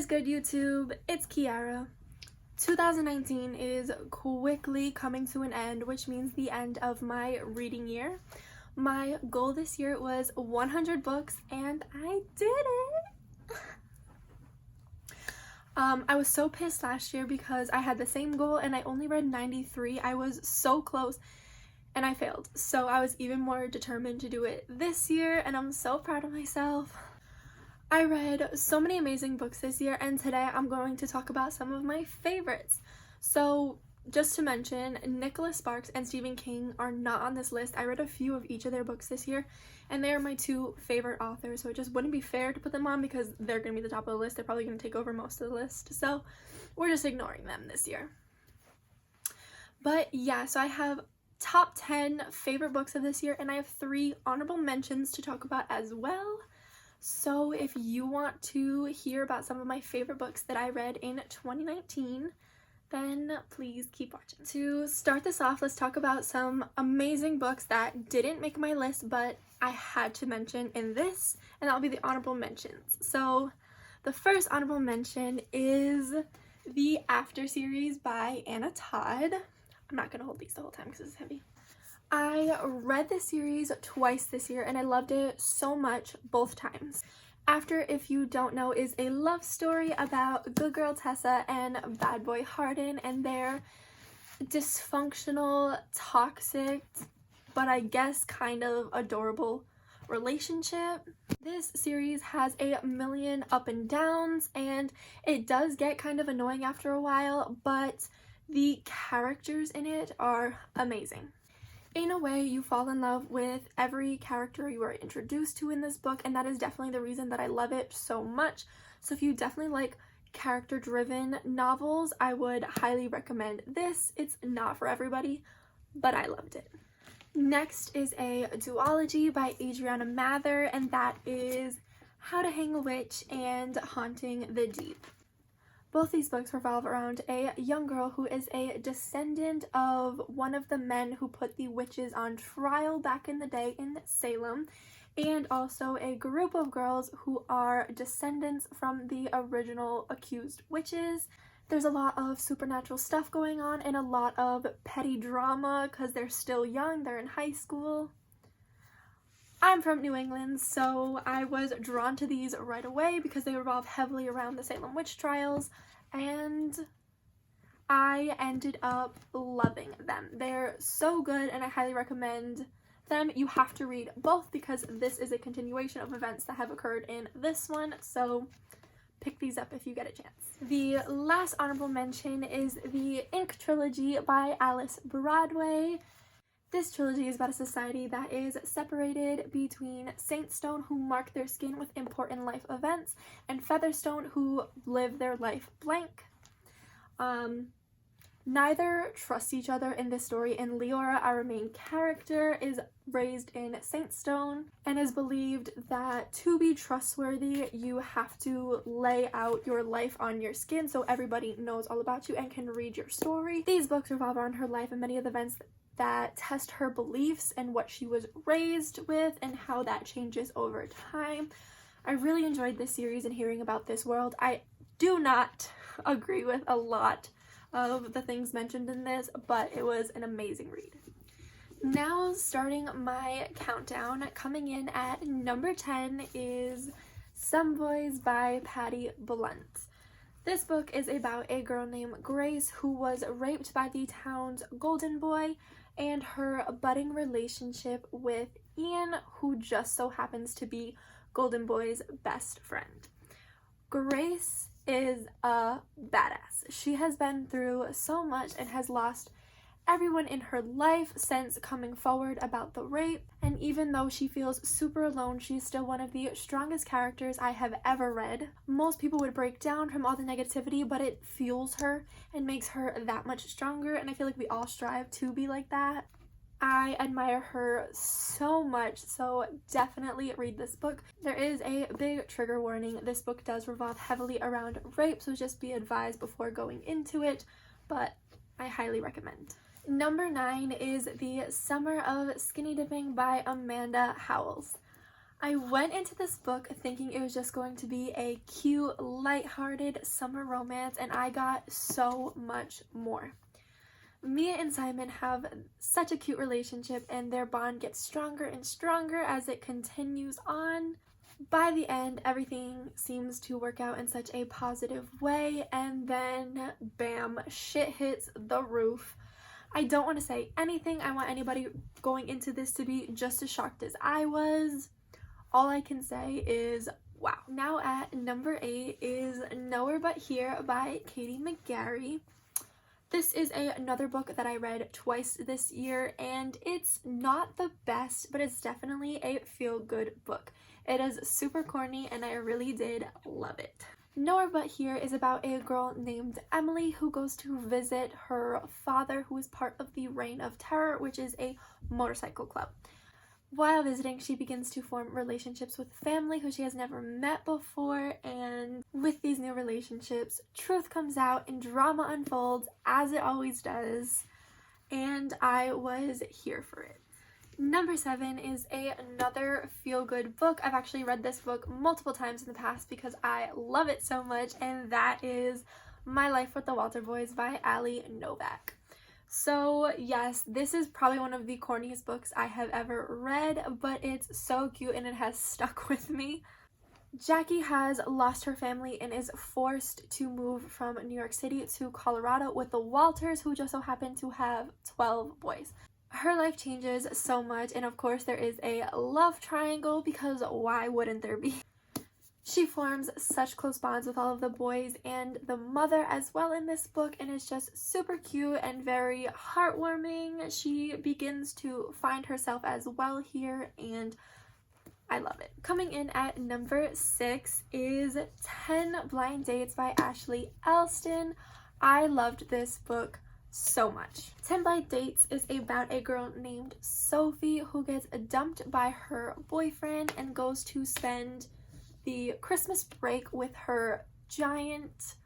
good, YouTube? It's Kiara. 2019 is quickly coming to an end, which means the end of my reading year. My goal this year was 100 books, and I did it! I was so pissed last year because I had the same goal and I only read 93. I was so close and I failed. So I was even more determined to do it this year, and I'm so proud of myself. I read so many amazing books this year, and today I'm going to talk about some of my favorites. So just to mention, Nicholas Sparks and Stephen King are not on this list. I read a few of each of their books this year, and they are my two favorite authors, so it just wouldn't be fair to put them on because they're going to be the top of the list. They're probably going to take over most of the list, so we're just ignoring them this year. But yeah, so I have top 10 favorite books of this year, and I have 3 honorable mentions to talk about as well. So if you want to hear about some of my favorite books that I read in 2019, then please keep watching. To start this off, let's talk about some amazing books that didn't make my list, but I had to mention in this, and that'll be the honorable mentions. So the first honorable mention is the After series by Todd. I'm not going to hold these the whole time because it's heavy. I read this series twice this year and I loved it so much both times. After, if you don't know, is a love story about good girl Tessa and bad boy Hardin and their dysfunctional, toxic, but I guess kind of adorable relationship. This series has a million up and downs, and it does get kind of annoying after a while, but the characters in it are amazing. In a way, you fall in love with every character you are introduced to in this book, and that is definitely the reason that I love it so much. So if you definitely like character-driven novels, I would highly recommend this. It's not for everybody, but I loved it. Next is a duology by Adriana Mather, and that is How to Hang a Witch and Haunting the Deep. Both these books revolve around a young girl who is a descendant of one of the men who put the witches on trial back in the day in Salem, and also a group of girls who are descendants from the original accused witches. There's a lot of supernatural stuff going on and a lot of petty drama because they're still young, they're in high school. I'm from New England, so I was drawn to these right away because they revolve heavily around the Salem witch trials, and I ended up loving them. They're so good, and I highly recommend them. You have to read both because this is a continuation of events that have occurred in this one, so pick these up if you get a chance. The last honorable mention is the Ink trilogy by Alice Broadway. This trilogy is about a society that is separated between Saintstone, who mark their skin with important life events, and Featherstone, who live their life blank. Neither trust each other in this story, and Leora, our main character, is raised in Saintstone and is believed that to be trustworthy, you have to lay out your life on your skin so everybody knows all about you and can read your story. These books revolve around her life and many of the events that test her beliefs and what she was raised with and how that changes over time. I really enjoyed this series and hearing about this world. I do not agree with a lot of the things mentioned in this, but it was an amazing read. Now, starting my countdown, coming in at number 10 is Some Boys by Patty Blount. This book is about a girl named Grace who was raped by the town's golden boy and her budding relationship with Ian, who just so happens to be Golden Boy's best friend. Grace is a badass. She has been through so much and has lost everyone in her life since coming forward about the rape, and even though she feels super alone, she's still one of the strongest characters I have ever read. Most people would break down from all the negativity, but it fuels her and makes her that much stronger, and I feel like we all strive to be like that. I admire her so much, so definitely read this book. There is a big trigger warning. This book does revolve heavily around rape, so just be advised before going into it, but I highly recommend. Number 9 is The Summer of Skinny Dipping by Amanda Howells. I went into this book thinking it was just going to be a cute, lighthearted summer romance, and I got so much more. Mia and Simon have such a cute relationship, and their bond gets stronger and stronger as it continues on. By the end, everything seems to work out in such a positive way, and then bam, shit hits the roof. I don't want to say anything. I want anybody going into this to be just as shocked as I was. All I can say is wow. Now at number 8 is Nowhere But Here by Katie McGarry. This is another book that I read twice this year, and it's not the best, but it's definitely a feel-good book. It is super corny, and I really did love it. Nowhere But Here is about a girl named Emily who goes to visit her father, who is part of the Reign of Terror, which is a motorcycle club. While visiting, she begins to form relationships with family who she has never met before, and with these new relationships, truth comes out and drama unfolds, as it always does, and I was here for it. Number 7 is another feel-good book. I've actually read this book multiple times in the past because I love it so much, and that is My Life with the Walter Boys by Ali Novak. So yes, this is probably one of the corniest books I have ever read, but it's so cute and it has stuck with me. Jackie has lost her family and is forced to move from New York City to Colorado with the Walters, who just so happen to have 12 boys. Her life changes so much, and of course there is a love triangle, because why wouldn't there be? She forms such close bonds with all of the boys and the mother as well in this book, and it's just super cute and very heartwarming. She begins to find herself as well here, and I love it. Coming in at number 6 is 10 Blind Dates by Ashley Elston. I loved this book so much. 10 Blind Dates is about a girl named Sophie who gets dumped by her boyfriend and goes to spend the Christmas break with her giant,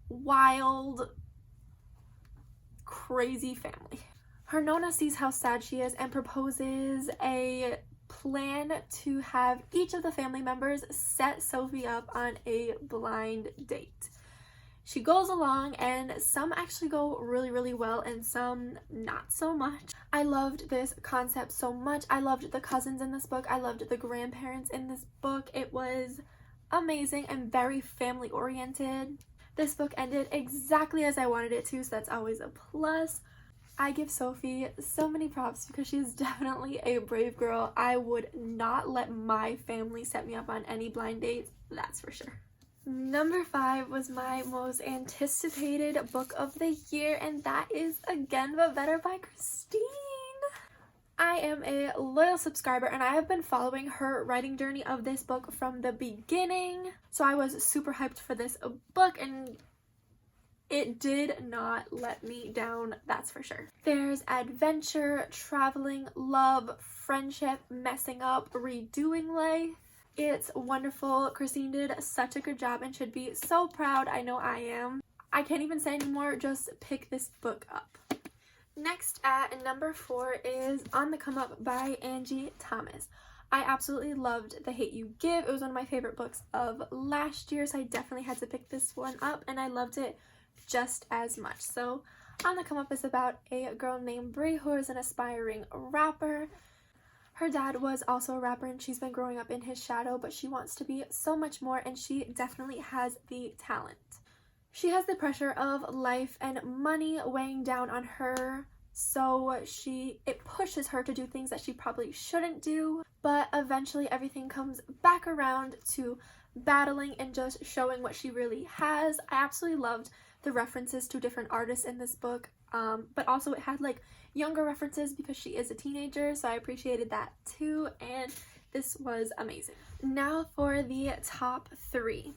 wild, crazy family. Her Nonna sees how sad she is and proposes a plan to have each of the family members set Sophie up on a blind date. She goes along, and some actually go really, really well and some not so much. I loved this concept so much. I loved the cousins in this book. I loved the grandparents in this book. It was amazing and very family oriented. This book ended exactly as I wanted it to, so that's always a plus. I give Sophie so many props because she's definitely a brave girl. I would not let my family set me up on any blind dates, that's for sure. Number 5 was my most anticipated book of the year, and that is Again But Better by Christine. I am a loyal subscriber, and I have been following her writing journey of this book from the beginning, so I was super hyped for this book, and it did not let me down, that's for sure. There's adventure, traveling, love, friendship, messing up, redoing life. It's wonderful. Christine did such a good job and should be so proud. I know I am. I can't even say anymore, just pick this book up. Next at number 4 is On the Come Up by Angie Thomas. I absolutely loved The Hate U Give. It was one of my favorite books of last year, so I definitely had to pick this one up, and I loved it just as much. So On the Come Up is about a girl named Brie who is an aspiring rapper. Her dad was also a rapper, and she's been growing up in his shadow, but she wants to be so much more, and she definitely has the talent. She has the pressure of life and money weighing down on her, so it pushes her to do things that she probably shouldn't do, but eventually everything comes back around to battling and just showing what she really has. I absolutely loved the references to different artists in this book, but also it had like younger references because she is a teenager, so I appreciated that too, and this was amazing. Now for the top 3.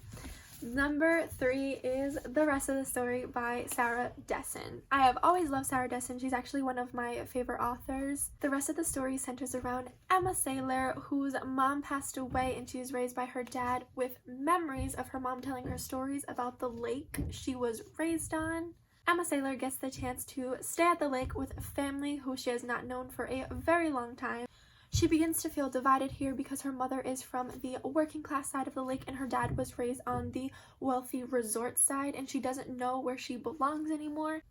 Number 3 is The Rest of the Story by Sarah Dessen. I have always loved Sarah Dessen. She's actually one of my favorite authors. The rest of the story centers around Emma Saylor, whose mom passed away, and she was raised by her dad with memories of her mom telling her stories about the lake she was raised on. Emma Saylor gets the chance to stay at the lake with a family who she has not known for a very long time. She begins to feel divided here because her mother is from the working class side of the lake and her dad was raised on the wealthy resort side, and she doesn't know where she belongs anymore.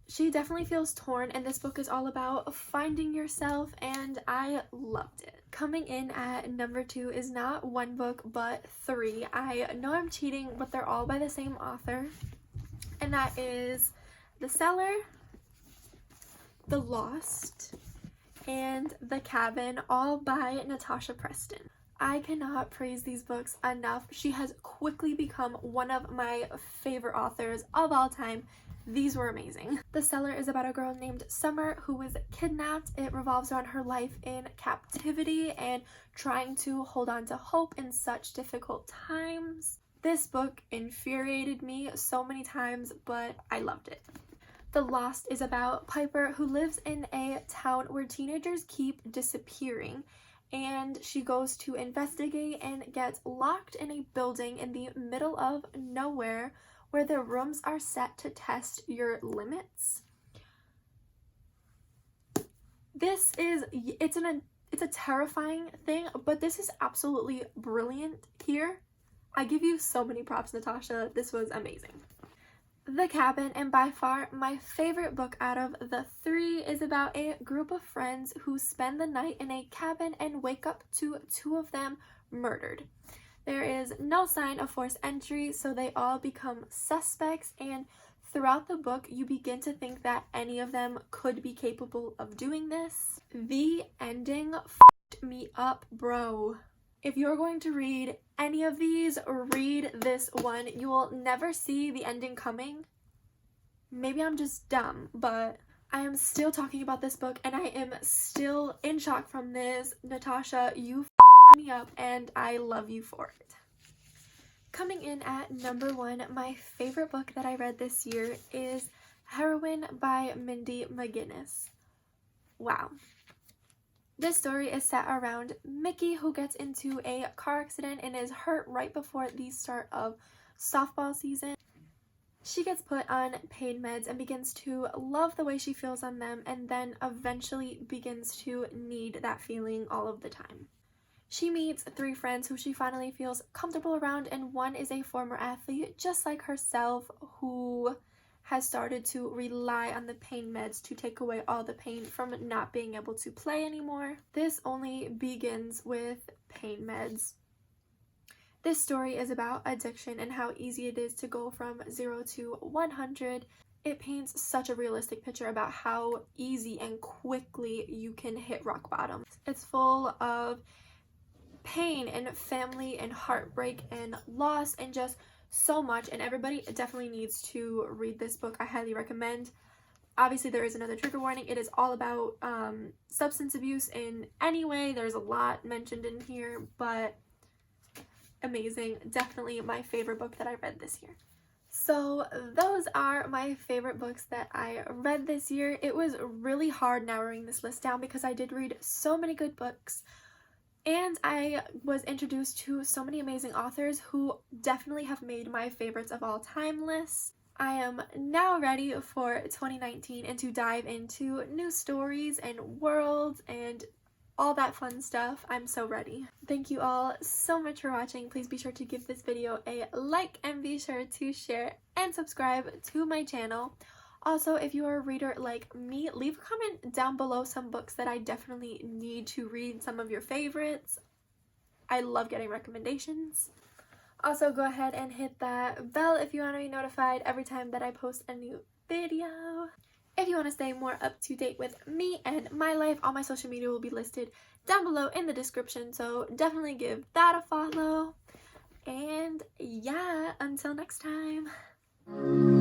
She definitely feels torn, and this book is all about finding yourself, and I loved it. Coming in at number 2 is not one book but 3. I know I'm cheating, but they're all by the same author, and that is The Cellar, The Lost, and The Cabin, all by Natasha Preston. I cannot praise these books enough. She has quickly become one of my favorite authors of all time. These were amazing. The Cellar is about a girl named Summer who was kidnapped. It revolves around her life in captivity and trying to hold on to hope in such difficult times. This book infuriated me so many times, but I loved it. The Lost is about Piper, who lives in a town where teenagers keep disappearing, and she goes to investigate and gets locked in a building in the middle of nowhere where the rooms are set to test your limits. It's a terrifying thing, but this is absolutely brilliant here. I give you so many props, Natasha. This was amazing. The Cabin, and by far my favorite book out of the 3, is about a group of friends who spend the night in a cabin and wake up to 2 of them murdered. There is no sign of forced entry, so they all become suspects, and throughout the book you begin to think that any of them could be capable of doing this. The ending f***ed me up, bro. If you're going to read any of these, read this one. You will never see the ending coming. Maybe I'm just dumb, but I am still talking about this book and I am still in shock from this. Natasha, you f***ed me up and I love you for it. Coming in at number 1, my favorite book that I read this year is Heroine by Mindy McGinnis. Wow. This story is set around Mickey, who gets into a car accident and is hurt right before the start of softball season. She gets put on pain meds and begins to love the way she feels on them, and then eventually begins to need that feeling all of the time. She meets 3 friends who she finally feels comfortable around, and one is a former athlete just like herself who has started to rely on the pain meds to take away all the pain from not being able to play anymore. This only begins with pain meds. This story is about addiction and how easy it is to go from 0 to 100. It paints such a realistic picture about how easy and quickly you can hit rock bottom. It's full of pain and family and heartbreak and loss and just so much, and everybody definitely needs to read this book. I highly recommend. Obviously there is another trigger warning. It is all about substance abuse in any way. There's a lot mentioned in here, but amazing. Definitely my favorite book that I read this year. So those are my favorite books that I read this year. It was really hard narrowing this list down because I did read so many good books. And I was introduced to so many amazing authors who definitely have made my favorites of all time lists. I am now ready for 2019 and to dive into new stories and worlds and all that fun stuff. I'm so ready. Thank you all so much for watching. Please be sure to give this video a like and be sure to share and subscribe to my channel. Also, if you are a reader like me, leave a comment down below some books that I definitely need to read, some of your favorites. I love getting recommendations. Also, go ahead and hit that bell if you want to be notified every time that I post a new video. If you want to stay more up to date with me and my life, all my social media will be listed down below in the description, so definitely give that a follow. And yeah, until next time.